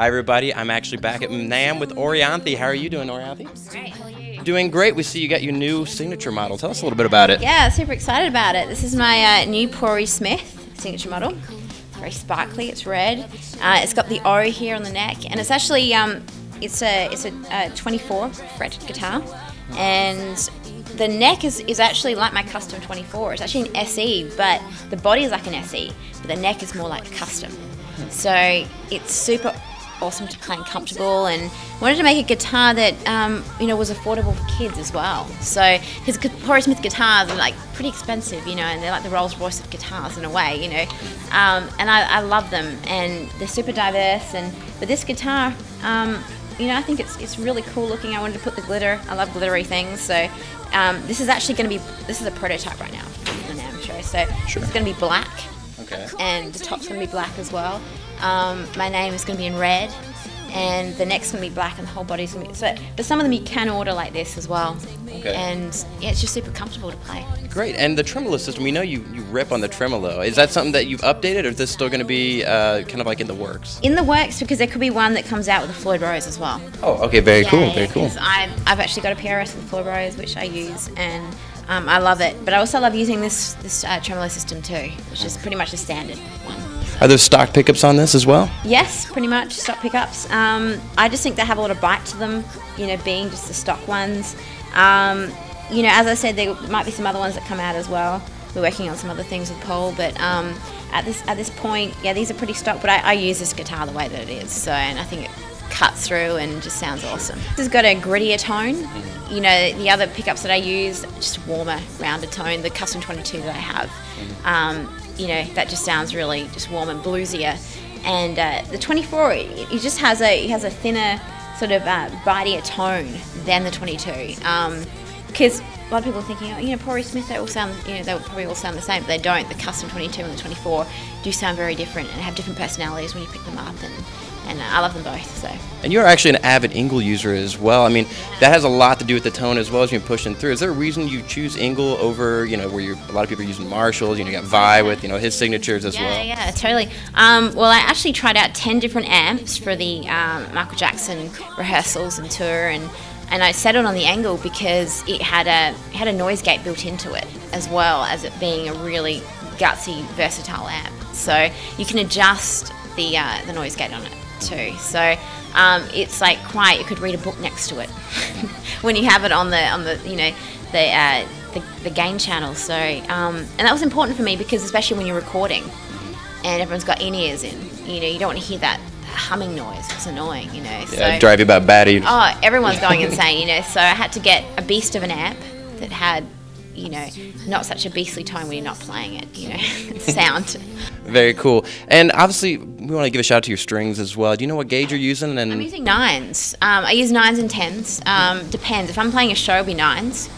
Hi everybody, I'm actually back at NAMM with Orianthi. How are you doing, Orianthi? Great, how are you? Doing great. We see you got your new signature model. Tell us a little bit about it. Yeah, super excited about it. This is my new Politte signature model. It's very sparkly, it's red. It's got the O here on the neck, and it's actually it's a 24 fret guitar, and the neck is actually like my custom 24. It's actually an SE, but the body is like an SE, but the neck is more like a custom. So it's super awesome to play and comfortable, and wanted to make a guitar that was affordable for kids as well. So his Politte guitars are like pretty expensive, and they're like the Rolls Royce of guitars in a way, and I love them, and they're super diverse. But this guitar, I think it's really cool looking. I wanted to put the glitter. I love glittery things, so this is actually going to be, this is a prototype right now for the NAMM show. So Sure. It's going to be black. Okay. And the top's going to be black as well. My name is going to be in red, and the neck's going to be black, and the whole body's going to be... So, but some of them you can order like this as well. Okay. And yeah, it's just super comfortable to play. Great. And the Tremolo system, we know you rip on the tremolo. Is that something that you've updated, or is this still going to be kind of like in the works? In the works, because there could be one that comes out with a Floyd Rose as well. Oh, okay. Very cool. Yeah, Very cool. 'cause I've actually got a PRS with Floyd Rose, which I use, and I love it. But I also love using this Tremolo system too, which is pretty much a standard one. Are there stock pickups on this as well? Yes, pretty much stock pickups. I just think they have a lot of bite to them, being just the stock ones. As I said, there might be some other ones that come out as well. We're working on some other things with Pol, but at this point, yeah, these are pretty stock. But I use this guitar the way that it is, and I think it cuts through and just sounds awesome. This has got a grittier tone. The other pickups that I use, just warmer, rounded tone. The custom 22 that I have, that just sounds really just warm and bluesier. And the 24, it just has a thinner sort of bitier tone than the 22. Because a lot of people are thinking, Politte Smith, they all sound, they will probably all sound the same, but they don't. The custom 22 and the 24 do sound very different and have different personalities when you pick them up, and I love them both. So. And you're actually an avid Ingle user as well. I mean, that has a lot to do with the tone as well as you pushing through. Is there a reason you choose Ingle over, where a lot of people are using Marshalls? You got Vi with, his signatures as well. Yeah, totally. Well, I actually tried out 10 different amps for the Michael Jackson rehearsals and tour, and I settled on the Angle because it had a noise gate built into it, as well as it being a really gutsy, versatile amp. So you can adjust the noise gate on it too. So it's like quiet. You could read a book next to it when you have it on the the gain channel. So and that was important for me, because especially when you're recording and everyone's got in-ears in, you don't want to hear that humming noise. It's annoying, Yeah, drive you about batty. Oh, everyone's going insane, So I had to get a beast of an amp that had, not such a beastly tone when you're not playing it, sound. Very cool. And obviously, we want to give a shout out to your strings as well. Do you know what gauge you're using? I'm using 9s. I use 9s and 10s. Depends. If I'm playing a show, it'll be 9s.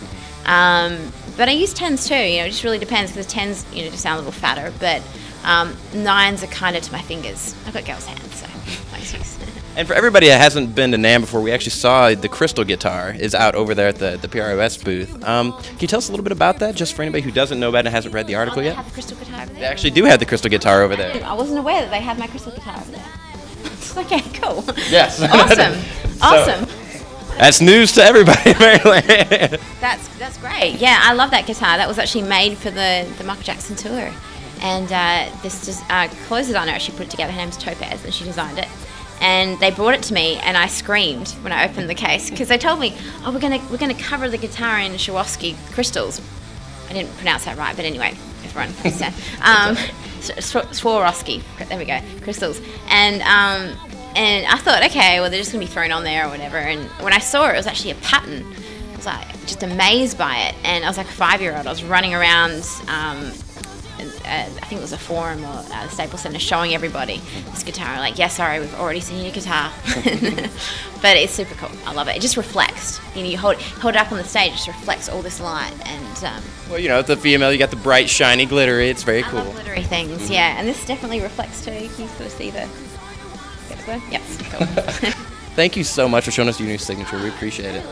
But I use 10s too. It just really depends, because 10s, just sound a little fatter. But 9s are kind of to my fingers. I've got girls' hands, so nice use. And for everybody that hasn't been to NAMM before, we actually saw the crystal guitar is out over there at the PRS booth. Can you tell us a little bit about that, just for anybody who doesn't know about it and hasn't read the article yet? They have the crystal guitar over there. They actually do have the crystal guitar over there. I wasn't aware that they had my crystal guitar over there. Okay, cool. Yes. Awesome. That's news to everybody, apparently. That's great. Yeah, I love that guitar. That was actually made for the Michael Jackson tour. And this clothes designer actually put it together. Her name's Topaz, and she designed it. And they brought it to me, and I screamed when I opened the case, because they told me, "Oh, we're gonna cover the guitar in Swarovski crystals." I didn't pronounce that right, but anyway, everyone understand. Swarovski. There we go, crystals. And I thought, okay, well, they're just gonna be thrown on there or whatever. And when I saw it, it was actually a pattern. I was like just amazed by it, and I was like a 5-year-old. I was running around. I think it was a forum or a Staples Center, showing everybody this guitar. Like, yeah, sorry, we've already seen your guitar. But it's super cool. I love it. It just reflects. You hold it up on the stage, it just reflects all this light. And well, the female, you got the bright, shiny, glittery. It's very cool. I love glittery things, yeah. And this definitely reflects too. You can sort of see the. Yes, cool. Thank you so much for showing us your new signature. We appreciate it.